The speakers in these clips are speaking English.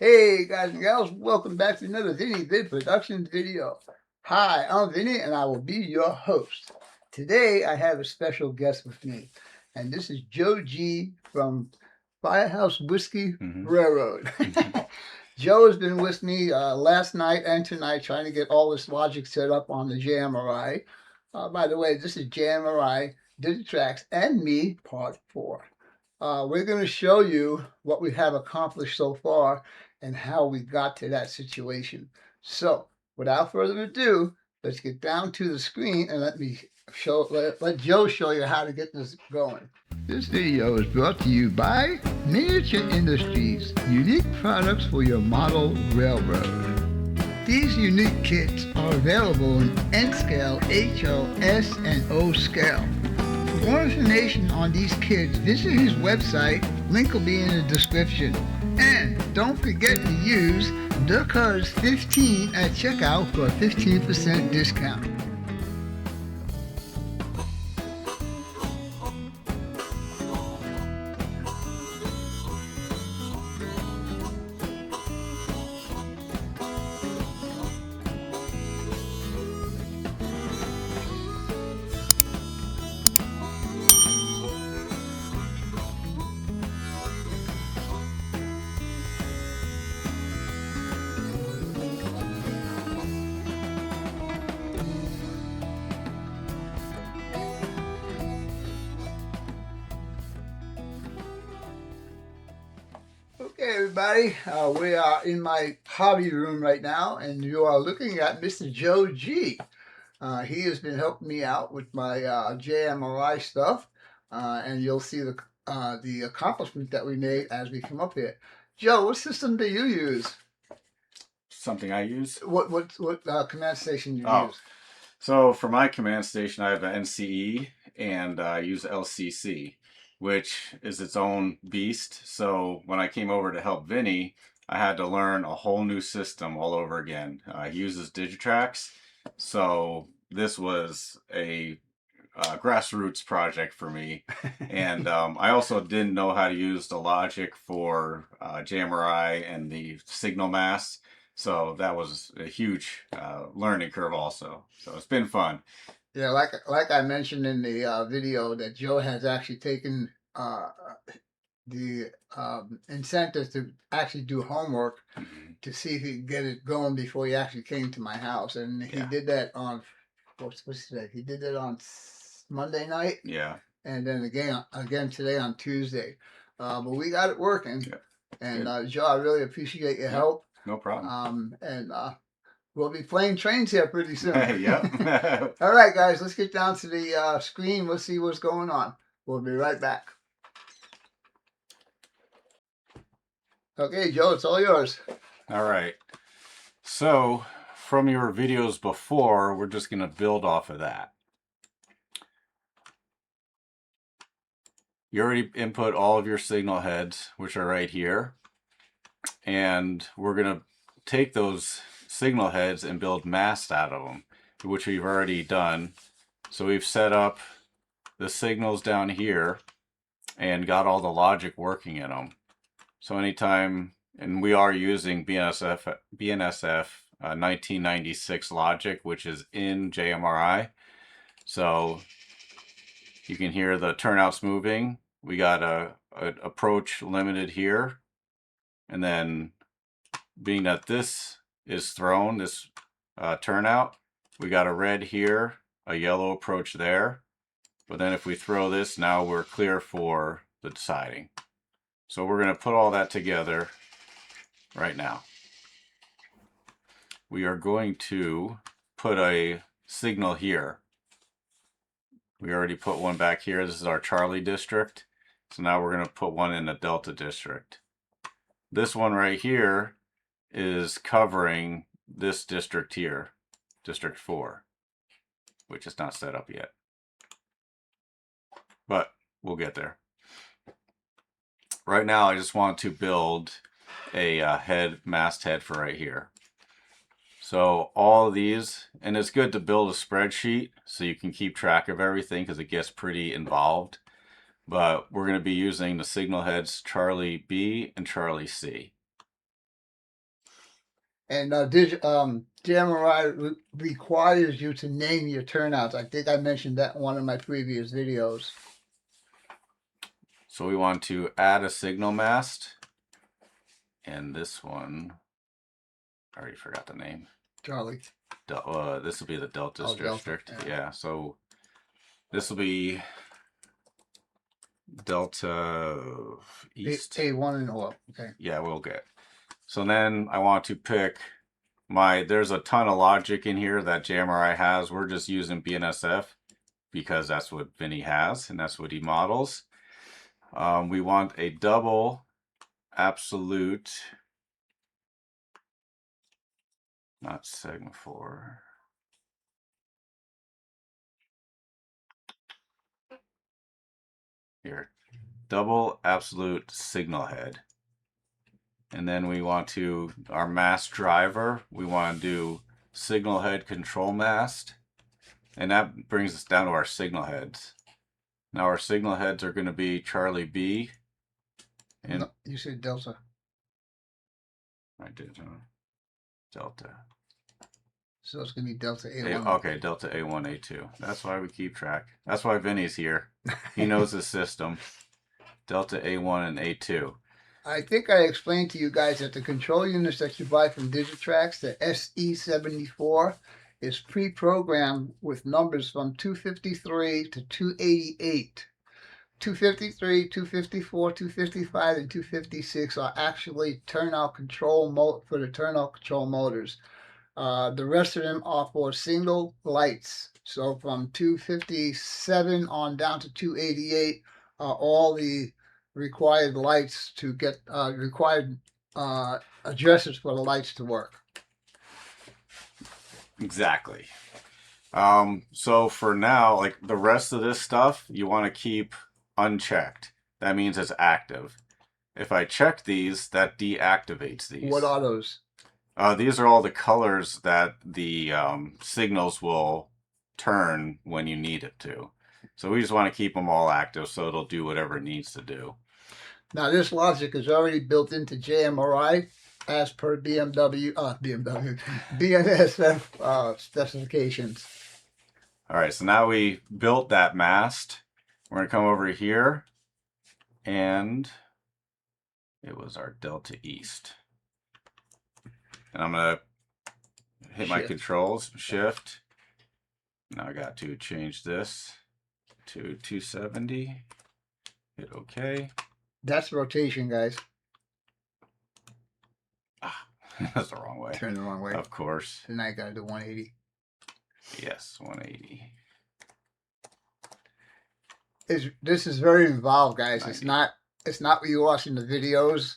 Hey guys and gals, welcome back to another VinnyVid production video. Hi, I'm Vinny and I will be your host. Today I have a special guest with me, and this is Joe G from Firehouse Whiskey Railroad. Joe has been with me last night and tonight trying to get all this logic set up on the JMRI. By the way, this is JMRI, Digitrax, and me, part 4. We're going to show you what we have accomplished so far and how we got to that situation. So, without further ado, let's get down to the screen and let Joe show you how to get this going. This video is brought to you by Miniature Industries, unique products for your model railroad. These unique kits are available in N scale, HO, S, and O scale. For more information on these kits, visit his website, link will be in the description. And don't forget to use the code 15 at checkout for a 15% discount. Okay, everybody, we are in my hobby room right now, and you are looking at Mr. Joe G. He has been helping me out with my JMRI stuff, and you'll see the accomplishment that we made as we come up here. Joe, what system do you use? Something I use? What command station do you use? So for my command station, I have an NCE, and I use LCC, which is its own beast. So when I came over to help Vinny, I had to learn a whole new system all over again. He uses Digitrax, so this was a grassroots project for me. And I also didn't know how to use the logic for JMRI and the signal masts. So that was a huge learning curve also. So it's been fun. Yeah, like I mentioned in the video, that Joe has actually taken the incentive to actually do homework to see if he could get it going before he actually came to my house. And he did that on, what's today? He did that on Monday night. Yeah. And then again today on Tuesday. But we got it working. Yeah. And Joe, I really appreciate your help. No problem. We'll be playing trains here pretty soon. Yep. All right, guys, let's get down to the screen. Let's see what's going on. We'll be right back. Okay, Joe, it's all yours. All right. So from your videos before, we're just going to build off of that. You already input all of your signal heads, which are right here. And we're going to take those signal heads and build masts out of them, which we've already done. So we've set up the signals down here and got all the logic working in them. So anytime, and we are using BNSF 1996 logic, which is in JMRI. So you can hear the turnouts moving. We got a approach limited here. And then being that this is thrown, this turnout, we got a red here, a yellow approach there. But then if we throw this, now we're clear for the siding. So we're going to put all that together right now. We are going to put a signal here. We already put one back here. This is our Charlie district. So now we're going to put one in the Delta district. This one right here is covering this district here, District 4, which is not set up yet. But we'll get there. Right now, I just want to build a mast head for right here. So all of these, and it's good to build a spreadsheet so you can keep track of everything because it gets pretty involved. But we're going to be using the signal heads Charlie B and Charlie C. And JMRI requires you to name your turnouts. I think I mentioned that in one of my previous videos. So we want to add a signal mast. And this one, I already forgot the name. Charlie. This will be the Delta district. Delta, yeah, so this will be Delta East. A1 and oil. Okay. Yeah, we'll get. So then I want to pick there's a ton of logic in here that JMRI has. We're just using BNSF because that's what Vinny has and that's what he models. We want a double absolute, not Sigma 4. Here, double absolute signal head. And then we want to, our mast driver, we want to do signal head control mast. And that brings us down to our signal heads. Now our signal heads are going to be Charlie B. And no, you said Delta. I did, Delta. So it's going to be Delta A1. Okay, Delta A1, A2. That's why we keep track. That's why Vinny's here. He knows the system. Delta A1 and A2. I think I explained to you guys that the control units that you buy from Digitrax, the SE74, is pre-programmed with numbers from 253 to 288. 253, 254, 255, and 256 are actually turnout control mode for the turnout control motors. The rest of them are for single lights. So from 257 on down to 288 are all the required lights to get required addresses for the lights to work. Exactly. So for now, like the rest of this stuff, you want to keep unchecked. That means it's active. If I check these, that deactivates these. What are those? These are all the colors that the signals will turn when you need it to. So we just want to keep them all active so it'll do whatever it needs to do. Now this logic is already built into JMRI as per BNSF specifications. All right, so now we built that mast. We're going to come over here, and it was our Delta East. And I'm going to hit my controls, shift. Now I got to change this to 270. Hit OK. That's rotation, guys. Ah, that's the wrong way. Turn the wrong way. Of course. So now you got to do 180. Yes, 180. This is very involved, guys. 90. It's not what you watch in the videos.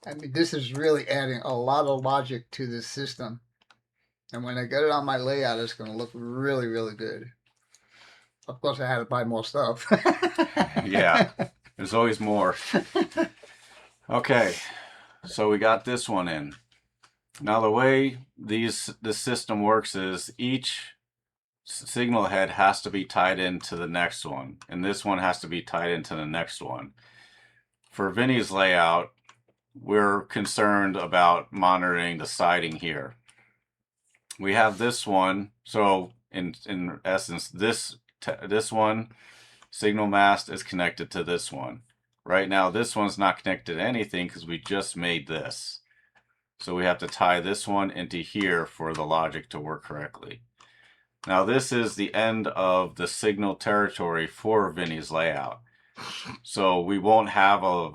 I mean, this is really adding a lot of logic to this system. And when I get it on my layout, it's going to look really, really good. Of course, I had to buy more stuff. Yeah, there's always more. Okay, so we got this one in. Now the way this system works is each signal head has to be tied into the next one, and this one has to be tied into the next one. For Vinny's layout, we're concerned about monitoring the siding here. We have this one, so in essence, this one signal mast is connected to this one. Right now, this one's not connected to anything because we just made this. So we have to tie this one into here for the logic to work correctly. Now this is the end of the signal territory for Vinny's layout. So we won't have a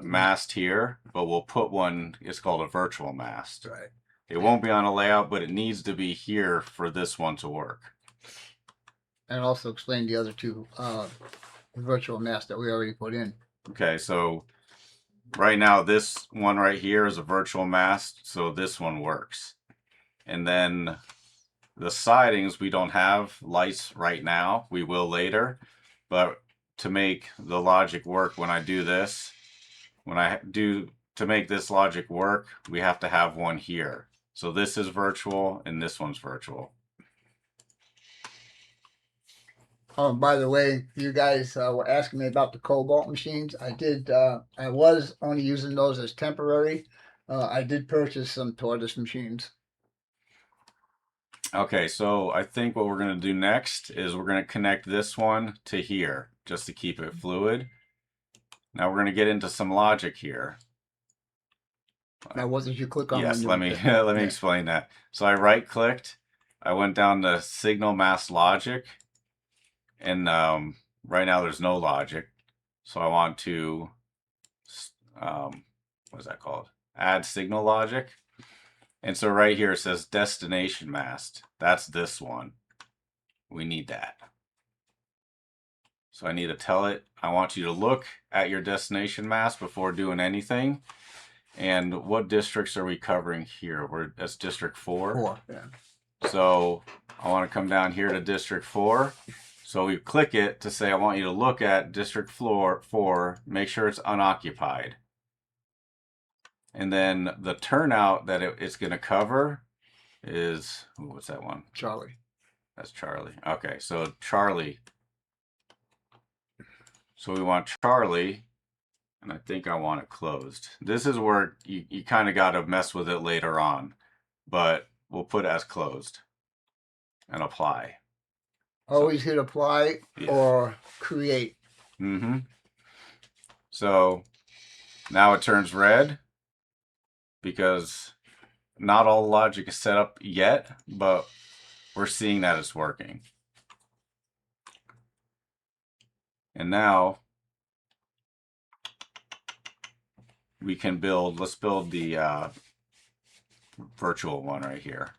mast here, but we'll put one, it's called a virtual mast. Right. It won't be on a layout, but it needs to be here for this one to work. And also explain the other two virtual masts that we already put in. Okay, so right now this one right here is a virtual mast, so this one works. And then the sidings, we don't have lights right now. We will later, but to make the logic work when I do this, to make this logic work, we have to have one here. So this is virtual and this one's virtual. Oh, by the way, you guys were asking me about the cobalt machines. I was only using those as temporary. I did purchase some tortoise machines. Okay, so I think what we're going to do next is we're going to connect this one to here just to keep it fluid. Now we're going to get into some logic here. Now, what did you click on when Yes, you let me did that? let me explain that. So I right clicked, I went down to signal mask logic, and right now there's no logic. So I want to what is that called? Add signal logic. And so right here it says destination mast. That's this one. We need that. So I need to tell it, I want you to look at your destination mast before doing anything. And what districts are we covering here? That's District 4. 4, yeah. So I want to come down here to District 4. So we click it to say I want you to look at District 4, make sure it's unoccupied. And then the turnout that it's going to cover is, what's that one? Charlie. That's Charlie. Okay, so Charlie. So we want Charlie, and I think I want it closed. This is where you kind of got to mess with it later on, but we'll put it as closed and apply. Always hit apply or create. Mm-hmm. So now it turns red because not all the logic is set up yet, but we're seeing that it's working. And now we can build, let's build the virtual one right here.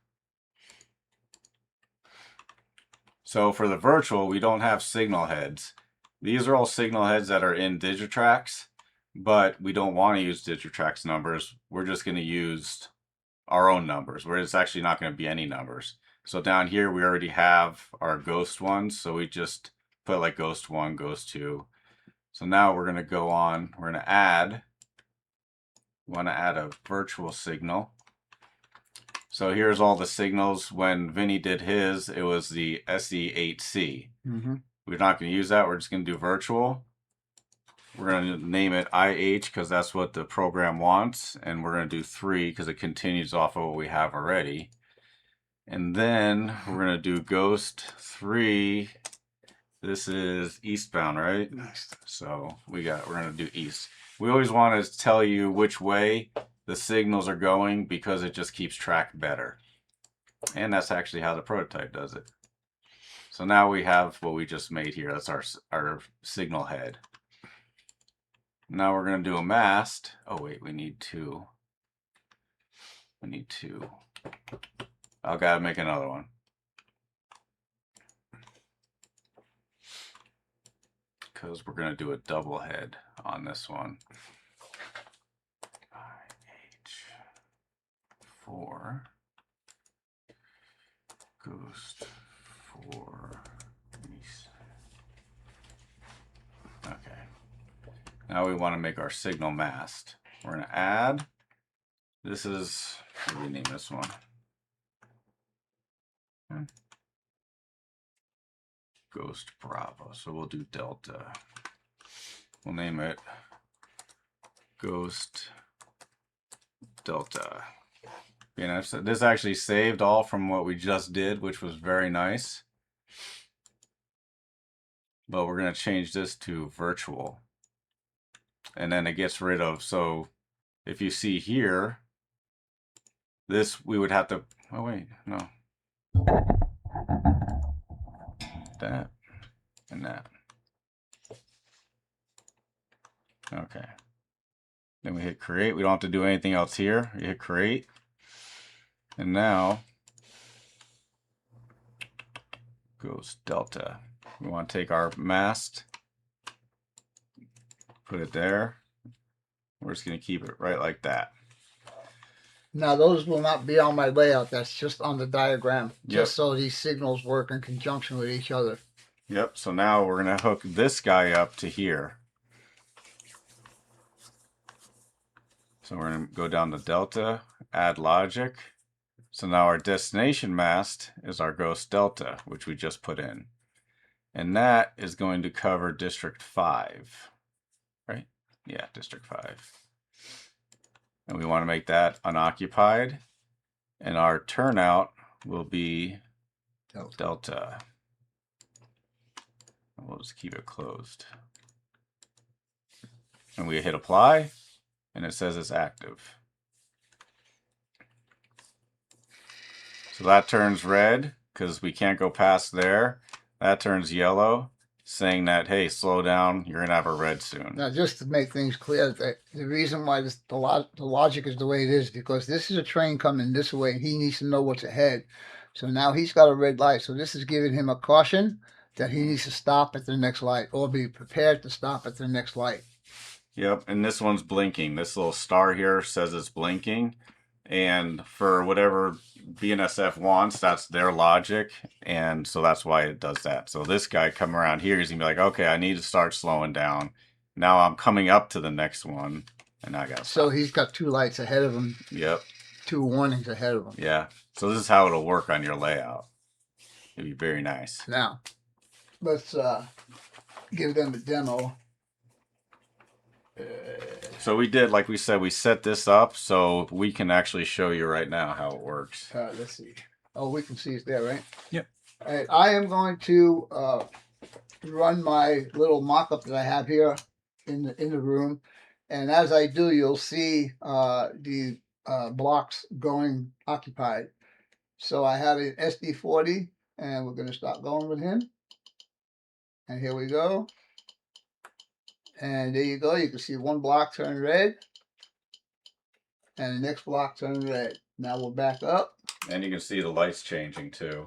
So for the virtual, we don't have signal heads. These are all signal heads that are in Digitrax, but we don't want to use Digitrax numbers. We're just going to use our own numbers, where it's actually not going to be any numbers. So down here, we already have our ghost ones. So we just put like ghost 1, ghost 2. So now we're going to go on, we're going to add, we want to add a virtual signal. So here's all the signals. When Vinny did his, it was the SE8C. We're not going to use that. We're just going to do virtual. We're going to name it IH because that's what the program wants. And we're going to do 3 because it continues off of what we have already. And then we're going to do ghost 3. This is eastbound, right? Nice. So we're going to do east. We always want to tell you which way the signals are going because it just keeps track better. And that's actually how the prototype does it. So now we have what we just made here. That's our signal head. Now we're going to do a mast. Oh wait, we need 2. I've got to make another one. Because we're going to do a double head on this one. IH4 ghost 4 east. Okay. Now we want to make our signal mast. We're going to add. This is, what do we name this one? Ghost Bravo. So we'll do Delta. We'll name it Ghost Delta. BNSF. This actually saved all from what we just did, which was very nice. But we're going to change this to virtual. And then it gets rid of, so if you see here, this we would have to, oh wait, no. That and that. Okay. Then we hit create. We don't have to do anything else here. We hit create. And now, goes Delta. We want to take our mast, put it there. We're just going to keep it right like that. Now those will not be on my layout. That's just on the diagram. Just so these signals work in conjunction with each other. Yep. So now we're going to hook this guy up to here. So we're going to go down to Delta, add logic. So now our destination mast is our ghost Delta, which we just put in. And that is going to cover District 5, right? Yeah, District 5. and we want to make that unoccupied, and our turnout will be delta. We'll just keep it closed. And we hit apply, and it says it's active. So that turns red because we can't go past there. That turns yellow, saying that, hey, slow down, you're going to have a red soon. Now, just to make things clear, that the reason why the logic is the way it is, because this is a train coming this way, and he needs to know what's ahead. So now he's got a red light. So this is giving him a caution that he needs to stop at the next light, or be prepared to stop at the next light. Yep, and this one's blinking. This little star here says it's blinking. And for whatever BNSF wants, that's their logic. And so that's why it does that. So this guy coming around here, he's going to be like, okay, I need to start slowing down. Now I'm coming up to the next one. And I got to stop. So he's got 2 lights ahead of him. Yep. 2 warnings ahead of him. Yeah. So this is how it'll work on your layout. It'd be very nice. Now, let's give them a demo. So we did, like we said, we set this up so we can actually show you right now how it works. Let's see. Oh, we can see it there, right? Yep. All right, I am going to run my little mock-up that I have here in the room, and as I do, you'll see the blocks going occupied. So I have an SD40, and we're going to start going with him. And here we go. And there you go. You can see one block turn red. And the next block turn red. Now we'll back up. And you can see the lights changing too.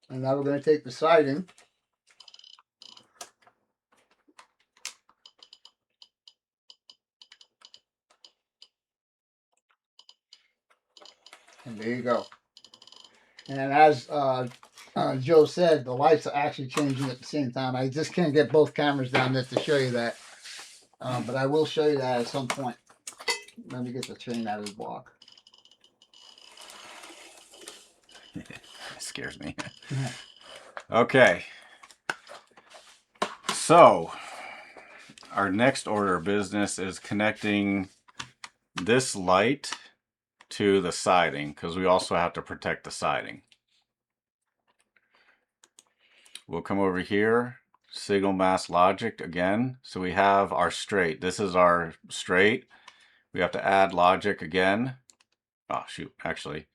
And now we're going to take the siding. And there you go. And as Joe said, the lights are actually changing at the same time. I just can't get both cameras down there to show you that. But I will show you that at some point. Let me get the train out of the block. It scares me. Okay. So, our next order of business is connecting this light to the siding, because we also have to protect the siding. We'll come over here, signal mast logic again. So we have our straight. This is our straight. We have to add logic again. Oh, shoot. Actually,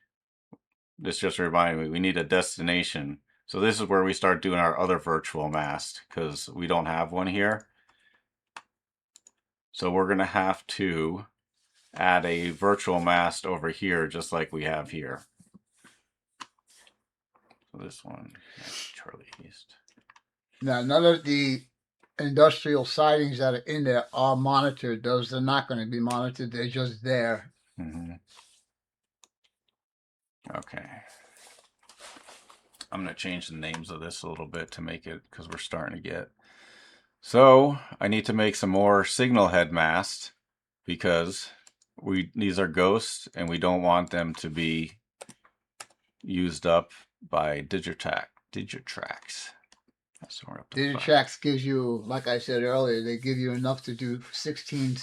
this just reminded me, we need a destination. So this is where we start doing our other virtual mast, because we don't have one here. So we're going to have to add a virtual mast over here, just like we have here. So this one, Charlie East. Now, none of the industrial sidings that are in there are monitored. Those are not going to be monitored. They're just there. Mm-hmm. Okay. I'm going to change the names of this a little bit to make it, because we're starting to get. So I need to make some more signal head masts, because these are ghosts and we don't want them to be used up by Digitrax. So we're up to Digitrax gives you, like I said earlier, they give you enough to do 16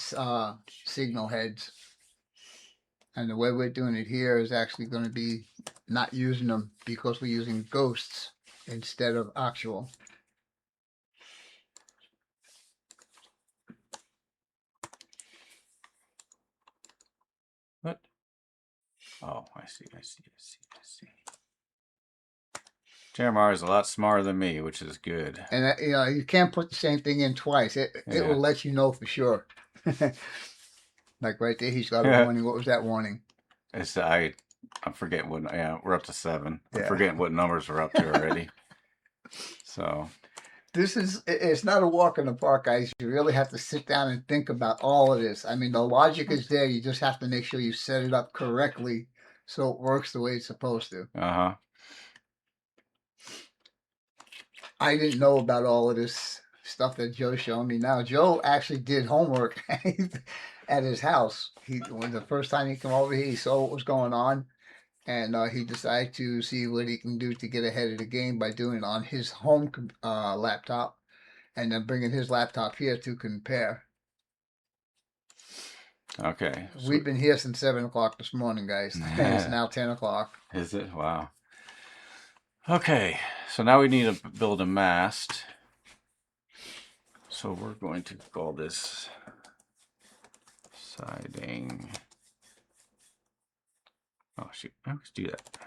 signal heads. And the way we're doing it here is actually going to be not using them, because we're using ghosts instead of actual. What? Oh, I see. JMRI is a lot smarter than me, which is good. And you know, you can't put the same thing in twice. It will let you know for sure. Like right there, he's got a warning. What was that warning? It's I'm forgetting what. Yeah, we're up to 7. I'm forgetting what numbers we're up to already. So it's not a walk in the park, guys. You really have to sit down and think about all of this. I mean, the logic is there. You just have to make sure you set it up correctly so it works the way it's supposed to. Uh-huh. I didn't know about all of this stuff that Joe showed me. Now, Joe actually did homework at his house. When the first time he came over here, he saw what was going on, and he decided to see what he can do to get ahead of the game by doing it on his home laptop, and then bringing his laptop here to compare. Okay. We've been here since 7 o'clock this morning, guys. And it's now 10 o'clock. Is it? Wow. Okay, so now we need to build a mast. So we're going to call this siding. Oh shoot, let's do that.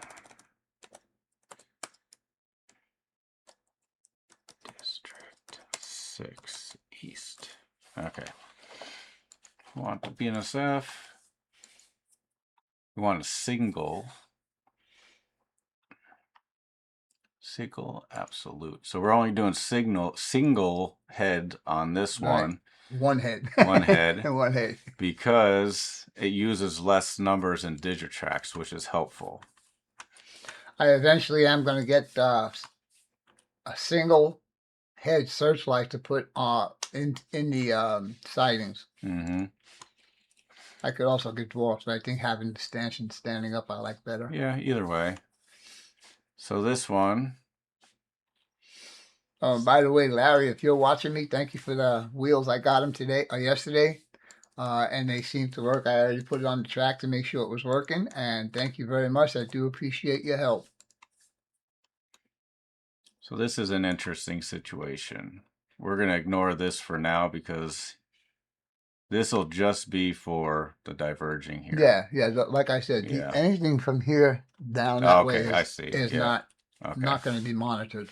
District 6 East. Okay. We want the BNSF. We want a single absolute. So we're only doing single head on this one. One head. One head. One head. Because it uses less numbers and digit tracks, which is helpful. I eventually am going to get a single head searchlight to put in the sidings. Mm-hmm. I could also get dwarfs, but I think having the stanchion standing up I like better. Yeah, either way. So this one. By the way, Larry, if you're watching me, thank you for the wheels. I got them today or yesterday, and they seem to work. I already put it on the track to make sure it was working, and thank you very much. I do appreciate your help. So this is an interesting situation. We're going to ignore this for now because this will just be for the diverging here. Yeah. Like I said, anything from here down that way is not going to be monitored.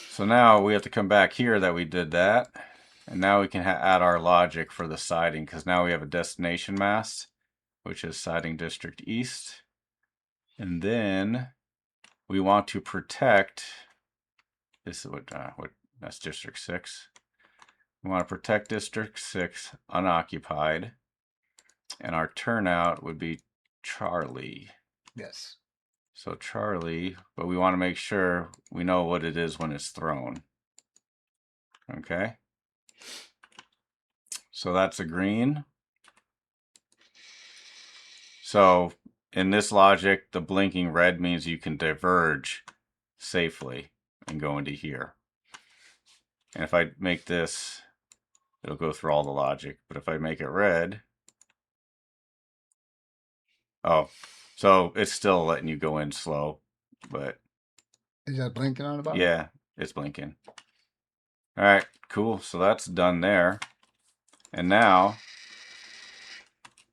So now we have to come back here that we did that. And now we can add our logic for the siding because now we have a destination mast, which is siding district east. And then we want to protect, this is what that's district 6. We want to protect district 6 unoccupied. And our turnout would be Charlie. Yes. So Charlie, but we want to make sure we know what it is when it's thrown. Okay. So that's a green. So in this logic, the blinking red means you can diverge safely and go into here. And if I make this, it'll go through all the logic. But if I make it red, oh, so it's still letting you go in slow, but. Is that blinking on the bottom? Yeah, it's blinking. All right, cool. So that's done there. And now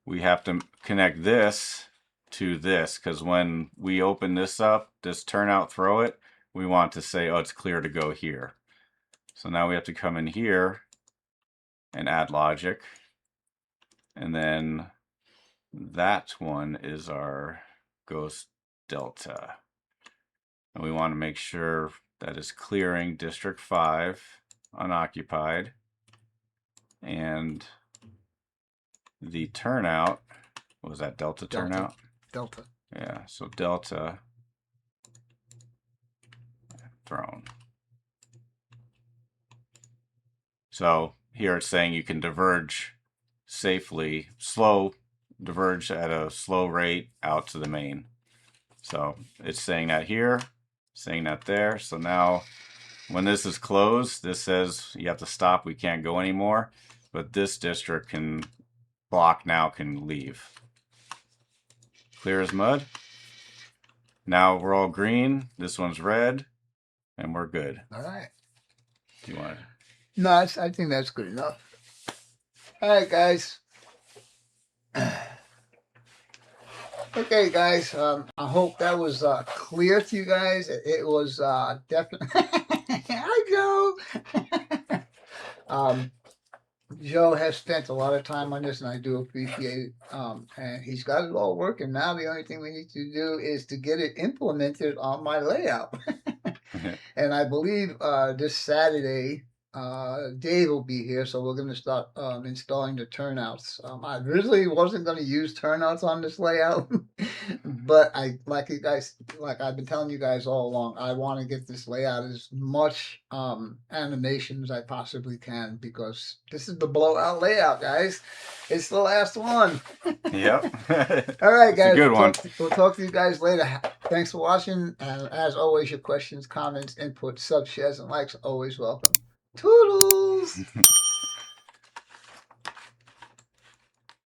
we have to connect this to this because when we open this up, this turnout throw it, we want to say, oh, it's clear to go here. So now we have to come in here and add logic. And then that one is our ghost delta. And we want to make sure that is clearing district 5 unoccupied. And the turnout, what was that, delta turnout? Delta. Yeah, so delta thrown. So here it's saying you can diverge safely, diverge at a slow rate out to the main. So it's saying that here, saying that there. So now when this is closed, this says you have to stop, we can't go anymore. But this district can block now, can leave. Clear as mud. Now we're all green. This one's red, and we're good. All right. Do you want it? No, I think that's good enough. All right, guys. Okay, guys. I hope that was clear to you guys. It was definitely. Hi, Joe. Joe has spent a lot of time on this, and I do appreciate it. And he's got it all working. Now the only thing we need to do is to get it implemented on my layout. And I believe this Saturday, Dave will be here, so we're going to start installing the turnouts. I originally wasn't going to use turnouts on this layout, but like I've been telling you guys all along, I want to get this layout as much animation as I possibly can because this is the blowout layout, guys. It's the last one. Yep. All right, guys. It's a good one. We'll talk to you guys later. Thanks for watching, and as always, your questions, comments, input, subs, shares, and likes are always welcome. Toodles!